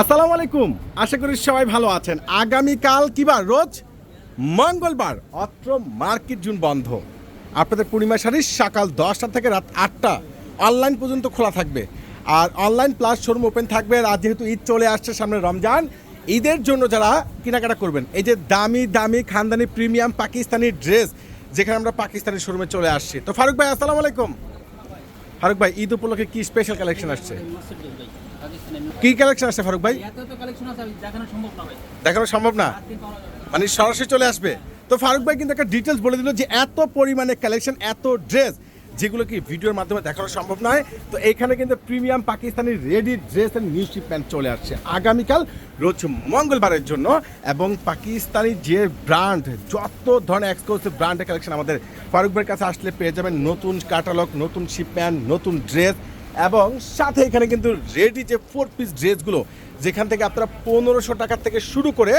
আসসালামু আলাইকুম, আশা করি সবাই ভালো আছেন। আগামীকাল কিবার রোজ মঙ্গলবার, অত্র মার্কেট জুন বন্ধ। আপনাদের পূর্ণিমা শাড়ি সকাল 10টা থেকে রাত 8টা অনলাইন পর্যন্ত খোলা থাকবে, আর অনলাইন প্লাস শোরুম ওপেন থাকবে। আর যেহেতু ঈদ চলে আসছে সামনে, রমজান ঈদের জন্য যারা কেনাকাটা করবেন, এই যে দামি দামি খানদানি প্রিমিয়াম পাকিস্তানি ড্রেস, যেখানে আমরা পাকিস্তানি শোরুমে চলে আসছি। তো ফারুক ভাই, আসসালামু আলাইকুম। ফারুক ভাই, ঈদ উপলক্ষে কি স্পেশাল কালেকশন আসছে? কি কালেকশন আসছে ফারুক ভাই? দেখানো সম্ভব না, মানে সরাসরি চলে আসবে। তো ফারুক ভাই কিন্তু একটা ডিটেলস বলে দিল যে এত পরিমাণে কালেকশন, এত ড্রেস, যেগুলো কি ভিডিওর মাধ্যমে দেখানো সম্ভব নয়। তো এখানে কিন্তু premium Pakistani ready dress and new shipment চলে আসছে আগামীকাল রোজ মঙ্গলবারের জন্য। এবং পাকিস্তানি যে ব্র্যান্ড, যত ধরনের এক্সক্লুসিভ ব্র্যান্ডের কালেকশন আমাদের ফারুক ভাইয়ের কাছে আসলে পেয়ে যাবেন। নতুন ক্যাটালগ, নতুন শিপমেন্ট, নতুন ড্রেস, এবং সাথে এখানে কিন্তু রেডি যে 4 পিস ড্রেসগুলো, যেখান থেকে আপনারা 1500 টাকা থেকে শুরু করে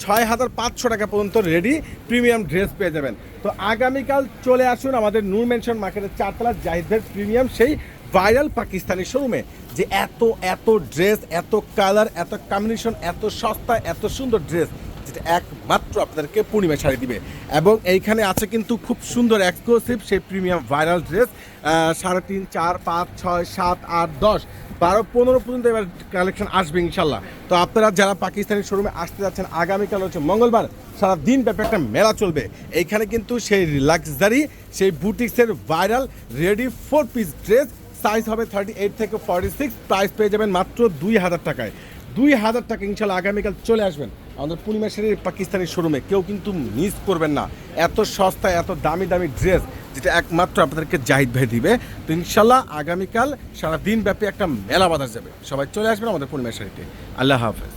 6500 টাকা পর্যন্ত রেডি প্রিমিয়াম ড্রেস পেয়ে যাবেন। তো আগামীকাল চলে আসুন আমাদের নূর মেনশন মার্কেটের 4 তলা জাহিদ ভাই প্রিমিয়াম সেই ভাইরাল পাকিস্তানি শোরুমে, যে এত এত ড্রেস, এত কালার, এত কম্বিনেশন, এত সস্তা, এত সুন্দর ড্রেস, যেটা একমাত্র আপনাদেরকে পূর্ণিমা শাড়ি দিবে। এবং এইখানে আছে কিন্তু খুব সুন্দর এক্সক্লুসিভ সেই প্রিমিয়াম ভাইরাল ড্রেস 3.5, 4, 5, 6, 7, 8, 10, 12, 15 পর্যন্ত এবার কালেকশন আসবে ইনশাল্লাহ। তো আপনারা যারা পাকিস্তানি শোরুমে আসতে যাচ্ছেন, আগামীকাল হচ্ছে মঙ্গলবার, সারাদিন ব্যাপী একটা মেলা চলবে। এইখানে কিন্তু সেই লাক্সারি, সেই বুটিক্সের viral ready 4 piece dress, size হবে 38 থেকে 46, প্রাইস পেয়ে যাবেন মাত্র 2000 টাকায়। 2000 টাকা ইনশাল্লাহ আগামীকাল চলে আসবেন আমাদের পূর্ণিমা শাড়ির পাকিস্তানি শোরুমে। কেউ কিন্তু মিস করবেন না, এত সস্তা, এত দামি দামি ড্রেস, যেটা একমাত্র আপনাদেরকে জাহিদ ভাই দিবে। তো ইনশাল্লাহ আগামীকাল সারাদিন ব্যাপী একটা মেলা বাজার যাবে, সবাই চলে আসবেন আমাদের পূর্ণিমা শাড়িতে। আল্লাহ হাফেজ।